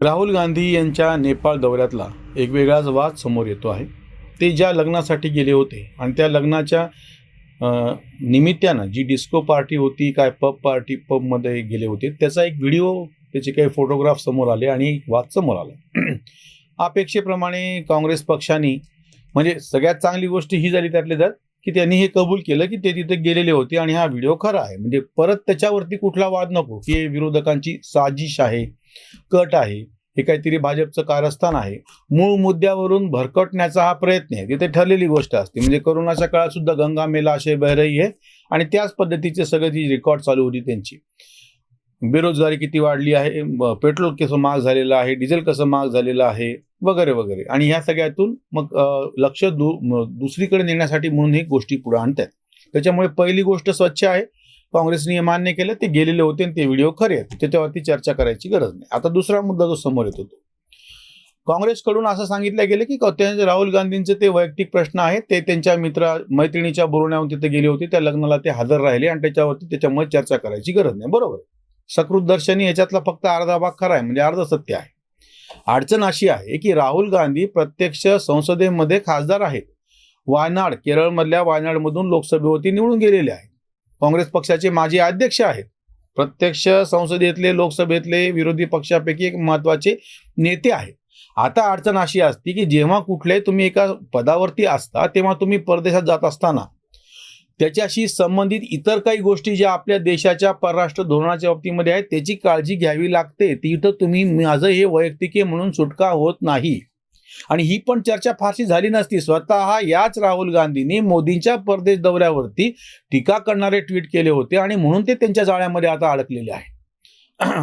राहुल गांधी यांच्या नेपाळ दौऱ्यातला एक वेगळाच वाद समोर येतो आहे. ते ज्या लग्नासाठी गेले होते आणि त्या लग्नाच्या निमित्तानं जी डिस्को पार्टी होती, काय पबमध्ये गेले होते, त्याचा एक व्हिडिओ, त्याचे काही फोटोग्राफ समोर आले आणि एक वाद समोर आला. अपेक्षेप्रमाणे काँग्रेस पक्षाने, म्हणजे सगळ्यात चांगली गोष्ट ही झाली त्यातल्या त्यात की त्यांनी हे कबूल केलं की ते तिथे गेलेले होते आणि हा व्हिडिओ खरा आहे. म्हणजे परत त्याच्यावरती कुठला वाद नको की हे विरोधकांची साजिश आहे, कट आहे, हे काहीतरी भाजपचं कारस्थान आहे. मूळ मुद्द्यावरून भरकटण्याचा हा प्रयत्न आहे. तिथे ठरलेली गोष्ट असते. म्हणजे करोनाच्या काळात सुद्धा गंगा मेला असे बह रही है आणि त्याच पद्धतीचे सगळं ती रेकॉर्ड चालू होती त्यांची. बेरोजगारी किती वाढली आहे, पेट्रोल कसं महाग झालेलं आहे, डिझेल कसं महाग झालेलं आहे, वगैरे वगैरे. आणि ह्या सगळ्यातून मग लक्ष दुसरीकडे नेण्यासाठी म्हणून हे गोष्टी पुढे आणतात. त्याच्यामुळे पहिली गोष्ट स्वच्छ आहे, काँग्रेसने हे मान्य केलं, ते गेलेले होते आणि ते व्हिडिओ खरे आहेत, त्याच्यावरती चर्चा करायची गरज नाही. आता दुसरा मुद्दा जो समोर येतो तो काँग्रेसकडून असं सांगितलं गेलं की राहुल गांधींचे ते वैयक्तिक प्रश्न आहेत, ते त्यांच्या मैत्रिणीच्या बोलण्यावरून तिथे गेले होते, त्या लग्नाला ते हजर राहिले आणि त्याच्यामुळे चर्चा करायची गरज नाही. बरोबर, सकृत दर्शनी याच्यातला फक्त अर्धा भाग खरा आहे, म्हणजे अर्ध सत्य आहे. अडचण अशी आहे की राहुल गांधी प्रत्यक्ष संसदेमध्ये खासदार आहेत. वायनाड, केरळमधल्या वायनाडमधून लोकसभेवरती निवडून गेलेले आहेत. काँग्रेस पक्षाचे माजी अध्यक्ष आहेत. प्रत्यक्ष संसदेतले, लोकसभेतले विरोधी पक्षापैकी एक महत्वाचे नेते आहेत. आता अडचण अशी असते की जेव्हा कुठल्याही तुम्ही एका पदावरती असता, तेव्हा तुम्ही परदेशात जात असताना त्याच्याशी संबंधित इतर काही गोष्टी ज्या आपल्या देशाच्या परराष्ट्र धोरणाच्या बाबतीमध्ये आहेत, त्याची काळजी घ्यावी लागते. तिथं तुम्ही माझं हे वैयक्तिक म्हणून सुटका होत नाही. आणि ही पण चर्चा फारशी झाली नसती. स्वतः याच राहुल गांधींनी मोदींच्या परदेश दौऱ्यावरती टीका करणारे ट्विट केले होते आणि म्हणून ते त्यांच्या जाळ्यामध्ये आता अडकलेले आहे.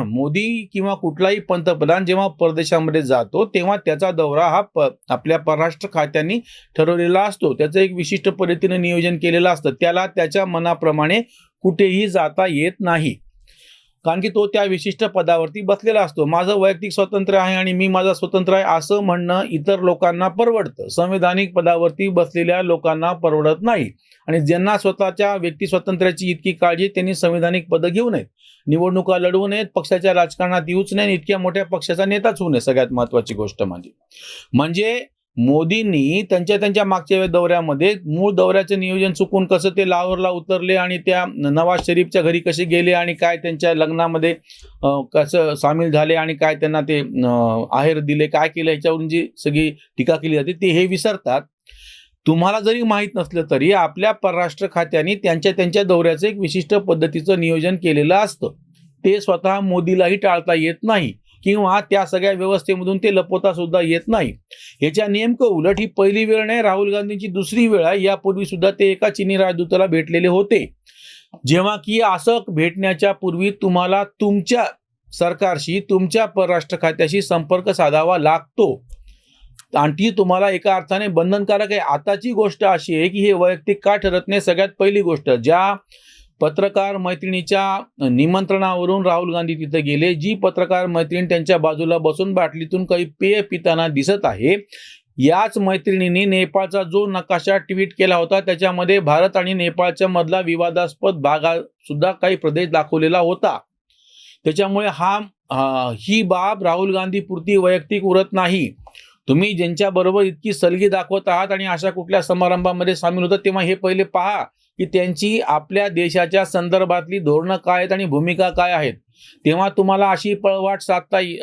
मोदी किंवा कुठलाही पंतप्रधान जेव्हा परदेशामध्ये जातो, तेव्हा त्याचा दौरा हा आपल्या परराष्ट्र खात्यांनी ठरवलेला असतो. त्याचं एक विशिष्ट पद्धतीने नियोजन केलेलं असतं. त्याला त्याच्या मनाप्रमाणे कुठेही जाता येत नाही, कारण की तो त्या विशिष्ट पदावरती बसलेला असतो. माझं वैयक्तिक स्वातंत्र्य आहे आणि मी माझा स्वतंत्र आहे असं म्हणणं इतर लोकांना परवडतं. संवैधानिक पदावरती बसलेल्या लोकांना परवडत नाही. आणि ज्यांना स्वतःच्या व्यक्ती स्वातंत्र्याची इतकी काळजी, त्यांनी संवैधानिक पदं घेऊ नयेत, निवडणुका लढवू नयेत, पक्षाच्या राजकारणात येऊच नये, इतक्या मोठ्या पक्षाचा नेताच होऊ नये. सगळ्यात महत्वाची गोष्ट म्हणजे मोदींनी त्यांच्या मागच्या दौऱ्यामध्ये मूळ दौऱ्याचं नियोजन चुकून कसं ते लाहोरला उतरले आणि त्या नवाज शरीफच्या घरी कसे गेले आणि काय त्यांच्या लग्नामध्ये कसं सामील झाले आणि काय त्यांना ते आहेर दिले, काय केलं, याच्यावरून जी सगळी टीका केली जाते ते हे विसरतात. तुम्हाला जरी माहीत नसलं तरी आपल्या परराष्ट्र खात्याने त्यांच्या दौऱ्याचं एक विशिष्ट पद्धतीचं नियोजन केलेलं असतं. ते स्वतः मोदीलाही टाळता येत नाही किंवा त्या सगळ्या व्यवस्थेमधून ते लपवता सुद्धा येत नाही. ह्याच्या नेमकं उलट ही पहिली वेळ नाही, राहुल गांधींची दुसरी वेळ आहे. यापूर्वी सुद्धा ते एका चीनी राजदूताला भेटलेले होते. जेव्हा की असं भेटण्याच्या पूर्वी तुम्हाला तुमच्या सरकारशी, तुमच्या परराष्ट्र खात्याशी संपर्क साधावा लागतो आणि ती तुम्हाला एका अर्थाने बंधनकारक आहे. आताची गोष्ट अशी आहे की हे वैयक्तिक का ठरत नाही. सगळ्यात पहिली गोष्ट, ज्या पत्रकार मैत्रिणीच्या निमंत्रणावरून राहुल गांधी तिथे गेले, जी पत्रकार मैत्रीण त्यांच्या बाजूला बसून बाटलीतून काही पेय पिताना दिसत आहे, याच मैत्रिणींनी नेपाळचा जो नकाशा ट्विट केला होता, त्याच्यामध्ये भारत आणि नेपाळच्या मधला विवादास्पद भाग सुद्धा काही प्रदेश दाखवलेला होता. त्याच्यामुळे ही बाब राहुल गांधी पुरती वैयक्तिक उरत नाही. तुम्ही ज्यांच्या बरोबर इतकी सलगी दाखवत आहात आणि अशा कुठल्या समारंभामध्ये सामील होतात, तेव्हा हे पहिले पहा की त्यांची आपल्या देशाच्या संदर्भातली धोरणं काय आहेत आणि भूमिका काय आहेत. तेव्हा तुम्हाला अशी पळवाट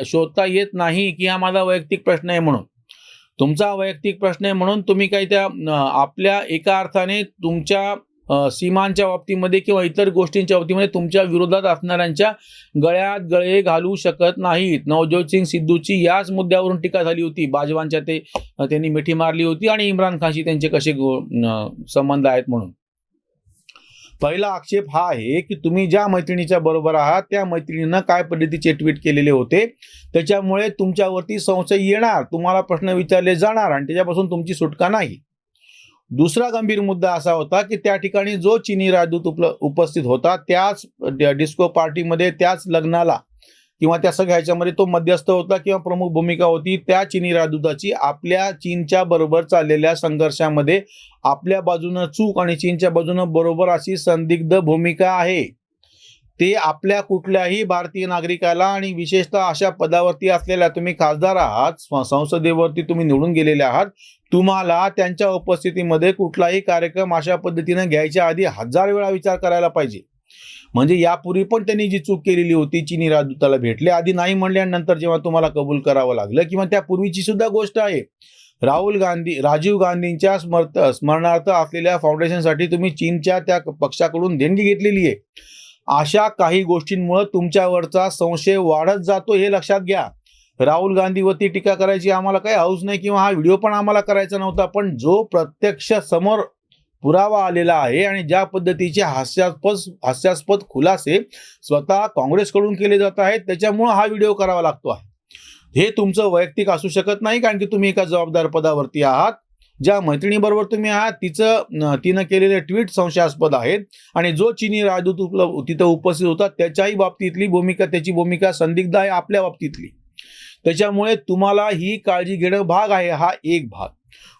शोधता येत नाही की हा माझा वैयक्तिक प्रश्न आहे म्हणून. तुमचा वैयक्तिक प्रश्न आहे म्हणून तुम्ही काही त्या आपल्या एका अर्थाने तुमच्या सीमांच्या बाबतीमध्ये किंवा इतर गोष्टींच्या बाबतीमध्ये तुमच्या विरोधात असणाऱ्यांच्या गळ्यात गळे घालू शकत नाहीत. नवज्योत सिंग सिद्धूची याच मुद्द्यावरून टीका झाली होती. बाजवांच्या त्यांनी मिठी मारली होती आणि इम्रान खानशी त्यांचे कसे संबंध आहेत म्हणून. पहिला आक्षेप हा आहे की तुम्ही ज्या मैत्रिणीच्या बरोबर आहात त्या मैत्रिणीनं काय पद्धतीचे ट्विट केलेले होते, त्याच्यामुळे तुमच्यावरती संशय येणार, तुम्हाला प्रश्न विचारले जाणार आणि त्याच्यापासून तुमची सुटका नाही. दुसरा गंभीर मुद्दा असा होता की त्या ठिकाणी जो चीनी राजदूत उपस्थित होता, त्याच डिस्को पार्टीमध्ये, त्याच लग्नाला किंवा त्या सगळ्या ह्याच्यामध्ये तो मध्यस्थ होता किंवा प्रमुख भूमिका होती. त्या चीनी राजदूताची आपल्या चीनच्या बरोबर चाललेल्या संघर्षामध्ये आपल्या बाजूनं चूक आणि चीनच्या बाजूनं बरोबर अशी संदिग्ध भूमिका आहे. ते आपल्या कुठल्याही भारतीय नागरिकाला आणि विशेषतः अशा पदावरती असलेल्या, तुम्ही खासदार आहात, संसदेवरती तुम्ही निवडून गेलेले आहात, तुम्हाला त्यांच्या उपस्थितीमध्ये कुठलाही कार्यक्रम अशा पद्धतीने घ्यायच्या आधी 1000 वेळा विचार करायला पाहिजे. म्हणजे यापूर्वी पण त्यांनी जी चूक केलेली होती, चीनी राजदूताला भेटले, आधी नाही म्हणले आणि नंतर जेव्हा तुम्हाला कबूल करावं लागलं, किंवा त्यापूर्वीची सुद्धा गोष्ट आहे, राजीव गांधींच्या स्मरणार्थ असलेल्या फाउंडेशनसाठी तुम्ही चीनच्या त्या पक्षाकडून देणगी घेतलेली आहे. अशा काही गोष्टींमुळे तुमच्यावरचा संशय वाढत जातो, हे लक्षात घ्या. राहुल गांधीवरती टीका करायची आम्हाला काही हौस नाही, किंवा हा व्हिडिओ पण आम्हाला करायचा नव्हता, पण जो प्रत्यक्ष समोर पुरावा आलेला आहे आणि ज्या पद्धतीचे हास्यास्पद खुलासे स्वतः काँग्रेसकडून केले जात आहेत, त्याच्यामुळे हा व्हिडिओ करावा लागतो आहे. हे तुमचं वैयक्तिक असू शकत नाही, कारण की तुम्ही एका जबाबदार पदावरती आहात. ज्या मैत्रिणीबरोबर तुम्ही आहात तिनं केलेले ट्विट संशयास्पद आहेत, आणि जो चीनी राजदूत तिथं उपस्थित होता त्याच्याही बाबतीतली त्याची भूमिका संदिग्ध आहे आपल्या बाबतीतली. त्याच्यामुळे तुम्हाला ही काळजी घेणं भाग आहे, हा एक भाग.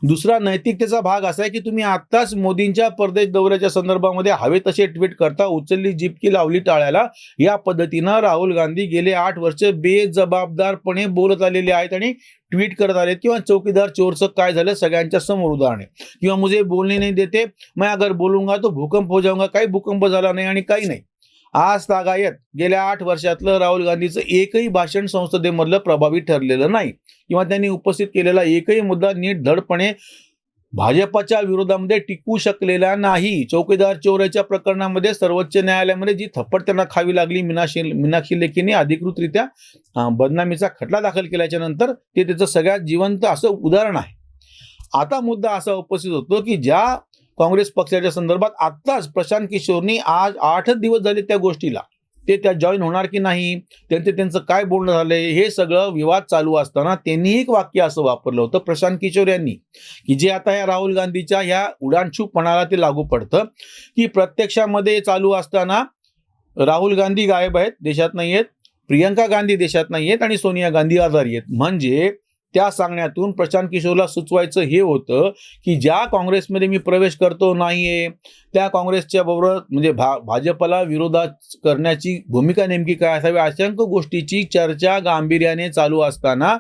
दुसरा नैतिकतेचा भाग असा आहे की तुम्ही आत्ताच मोदींच्या परदेश दौऱ्याच्या संदर्भामध्ये हवे तसे ट्विट करता, उचलली जिपकी लावली टाळ्याला, या पद्धतीनं राहुल गांधी गेले 8 वर्ष बेजबाबदारपणे बोलत आलेले आहेत आणि ट्विट करत आले, किंवा चौकीदार चोरचं काय झालं सगळ्यांच्या समोर उदाहरणे, किंवा मुझे बोलने नहीं देते, मैं अगर बोलूंगा तो भूकंप हो जाऊंगा. काही भूकंप झाला नाही आणि काही नाही. आज तागायत गेल्या 8 वर्षातलं राहुल गांधीचं एकही भाषण संसदेमधलं प्रभावी ठरलेलं नाही, किंवा त्यांनी उपस्थित केलेला एकही मुद्दा नीट धडपणे भाजपच्या विरोधामध्ये टिकू शकलेला नाही. चौकीदार चोराच्या प्रकरणामध्ये सर्वोच्च न्यायालयामध्ये जी थप्पड त्यांना खावी लागली, मीनाक्षी लेखीने अधिकृतरित्या बदनामीचा खटला दाखल केल्याच्या नंतर, ते त्याचं सगळ्यात जिवंत असं उदाहरण आहे. आता मुद्दा असा उपस्थित होतो की ज्या काँग्रेस पक्षाच्या संदर्भात आत्ताच प्रशांत किशोरनी आज 8 दिवस झाले त्या गोष्टीला, ते त्या जॉईन होणार की नाही, त्यांचं काय बोलणं झालंय, हे सगळं विवाद चालू असताना त्यांनी एक वाक्य असं वापरलं होतं प्रशांत किशोर यांनी, की जे आता या राहुल गांधीच्या ह्या उडाणछूपपणाला ते लागू पडतं, की प्रत्यक्षामध्ये चालू असताना राहुल गांधी गायब आहेत, देशात नाही आहेत, प्रियंका गांधी देशात नाही आहेत, आणि सोनिया गांधी आजारी आहेत. म्हणजे त्या सांगण्यातून प्रशांत किशोरला सुचवायचं हे होतं की ज्या काँग्रेसमध्ये मी प्रवेश करतो नाहीये, त्या काँग्रेसच्या बरोबर म्हणजे भाजपला विरोधात करण्याची भूमिका नेमकी काय असावी, अशंक गोष्टीची चर्चा गांभीर्याने चालू असताना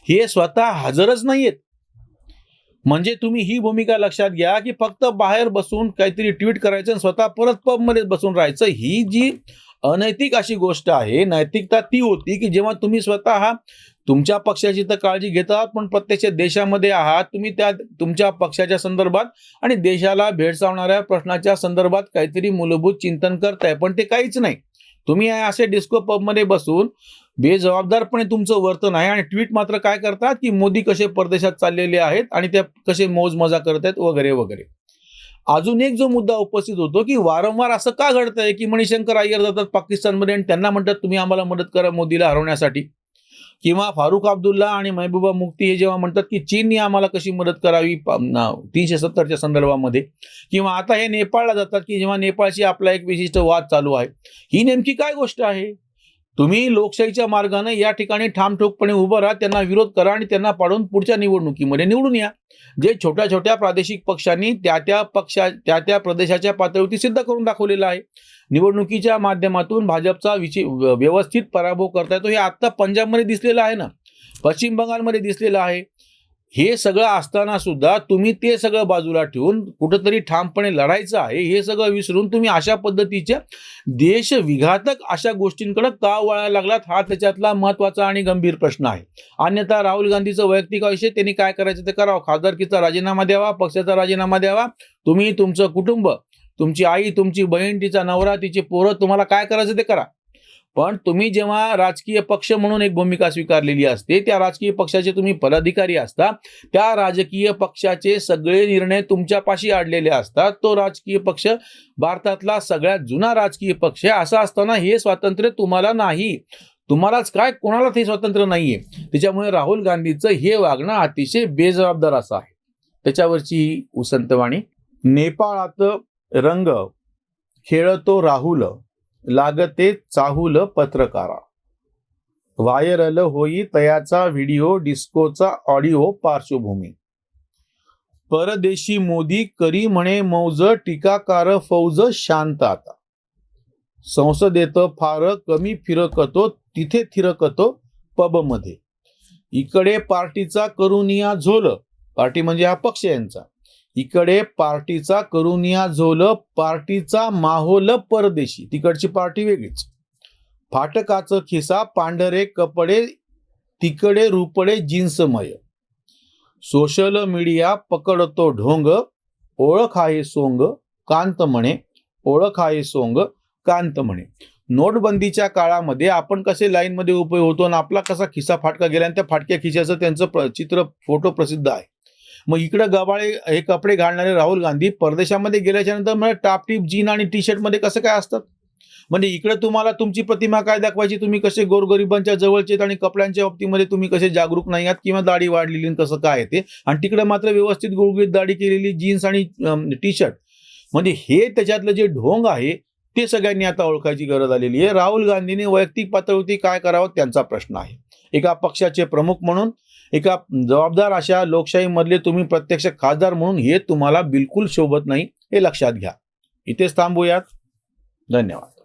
हे स्वतः हजरच नाहीयेत. म्हणजे तुम्ही ही भूमिका लक्षात घ्या की फक्त बाहेर बसून काहीतरी ट्विट करायचं आणि स्वतः परत पबमध्ये बसून राहायचं, ही जी अनैतिक अशी गोष्ट आहे. नैतिकता ती होती की जेव्हा तुम्ही स्वतः तुमच्या पक्षाची तर काळजी घेतात, पण प्रत्यक्ष देशामध्ये आहात, तुम्ही त्या तुमच्या पक्षाच्या संदर्भात आणि देशाला भेडसावणाऱ्या प्रश्नाच्या संदर्भात काहीतरी मूलभूत चिंतन करताय, पण ते काहीच नाही. तुम्ही असे डिस्को पबमध्ये बसून बेजबाबदारपणे तुमचं वर्तन आहे, आणि ट्विट मात्र काय करतात की मोदी कसे परदेशात चाललेले आहेत आणि ते कसे मौज मजा करत आहेत वगैरे वगैरे. अजून एक जो मुद्दा उपस्थित होतो की वारंवार असं का घडतंय की मणिशंकर अय्यर जातात पाकिस्तानमध्ये आणि त्यांना म्हणतात तुम्ही आम्हाला मदत करा मोदीला हरवण्यासाठी, किंवा फारुख अब्दुल्ला आणि महबूबा मुफ्ती हे जेव्हा म्हणतात की चीनने आम्हाला कशी मदत करावी 370च्या संदर्भामध्ये, किंवा आता हे नेपाळला जातात की जेव्हा नेपाळशी आपला एक विशिष्ट वाद चालू आहे. ही नेमकी काय गोष्ट आहे? तुम्ही लोकशाहीच्या मार्गाने या ठिकाणी ठामठोकपणे उभं राहा, त्यांना विरोध करा आणि त्यांना पाडून पुढच्या निवडणुकीमध्ये निवडून या. जे छोट्या छोट्या प्रादेशिक पक्षांनी त्या प्रदेशाच्या पातळीवरती सिद्ध करून दाखवलेलं आहे. निवडणुकीच्या माध्यमातून भाजपचा व्यवस्थित पराभव करता येतो. हे आत्ता पंजाबमध्ये दिसलेलं आहे ना, पश्चिम बंगालमध्ये दिसलेलं आहे. हे सगळं असताना सुद्धा तुम्ही ते सगळं बाजूला ठेवून कुठंतरी ठामपणे लढायचं आहे हे सगळं विसरून तुम्ही अशा पद्धतीच्या देशविघातक अशा गोष्टींकडे का वळायला लागलात, हा त्याच्यातला महत्त्वाचा आणि गंभीर प्रश्न आहे. अन्यथा राहुल गांधीचं वैयक्तिक आयुष्य त्यांनी काय करायचं ते करावं, खासदारकीचा राजीनामा द्यावा, पक्षाचा राजीनामा द्यावा, तुम्ही तुमचं कुटुंब, तुमची आई, तुमची बहीण, तिचा नवरा, तिचे पोरं, तुम्हाला काय करायचं ते करा. पण तुम्ही जेव्हा राजकीय पक्ष म्हणून एक भूमिका स्वीकारलेली असते, त्या राजकीय पक्षाचे तुम्ही पदाधिकारी असता, त्या राजकीय पक्षाचे सगळे निर्णय तुमच्यापाशी अडलेले असतात. तो राजकीय पक्ष भारतातला सगळ्यात जुना राजकीय पक्ष आहे. असं असताना हे स्वातंत्र्य तुम्हाला नाही, तुम्हालाच काय कोणालाच हे स्वातंत्र्य नाहीये. त्याच्यामुळे राहुल गांधीचं हे वागणं अतिशय बेजबाबदार असं आहे. त्याच्यावरची ही उसंतवाणी. नेपाळात रंग खेळतो राहुल, लागते चाहूल पत्रकारा. व्हायरल होई तयाचा व्हिडिओ, डिस्कोचा ऑडिओ पार्श्वभूमी. परदेशी मोदी करी म्हणे मौज, टीकाकार फौज शांत आता. संसदेत फार कमी फिरकतो, तिथे थिरकतो पबमध्ये. इकडे पार्टीचा करुनिया झोल, पार्टी म्हणजे हा पक्ष यांचा, इकडे पार्टीचा करुनिया झोल, पार्टीचा माहोल परदेशी, तिकडची पार्टी वेगळीच. फाटकाचं खिसा, पांढरे कपडे, तिकडे रुपडे जीन्समय. सोशल मीडिया पकडतो ढोंग, ओळख आहे सोंग, कांत म्हणे, ओळख आहे सोंग, कांत म्हणे. नोटबंदीच्या काळामध्ये आपण कसे लाईनमध्ये उभे होतो आणि आपला कसा खिसा फाटका गेला आणि त्या फाटक्या खिशाचं त्यांचं चित्र फोटो प्रसिद्ध आहे. मग इकडं गबाळे हे कपडे घालणारे राहुल गांधी परदेशामध्ये गेल्याच्या नंतर म्हणजे टापटीप जीन आणि टी शर्टमध्ये कसं काय असतात. म्हणजे इकडे तुम्हाला तुमची प्रतिमा काय दाखवायची, तुम्ही कसे गोरगरिबांच्या जवळचे आणि कपड्यांच्या बाबतीमध्ये तुम्ही कसे जागरूक नाही आहात किंवा दाढी वाढलेली आणि कसं काय ते, आणि तिकडे मात्र व्यवस्थित गुळगुळीत दाढी केलेली जीन्स आणि टी शर्ट. म्हणजे हे त्याच्यातलं जे ढोंग आहे ते सगळ्यांनी आता ओळखायची गरज आलेली आहे. राहुल गांधींनी वैयक्तिक पातळीवरती काय करावं त्यांचा प्रश्न आहे. एका पक्षाचे प्रमुख म्हणून, एका जबाबदार अशा लोकशाहीमधले तुम्ही प्रत्यक्ष खासदार म्हणून हे तुम्हाला बिलकुल शोभत नाही, हे लक्षात घ्या. इथेच थांबूयात. धन्यवाद.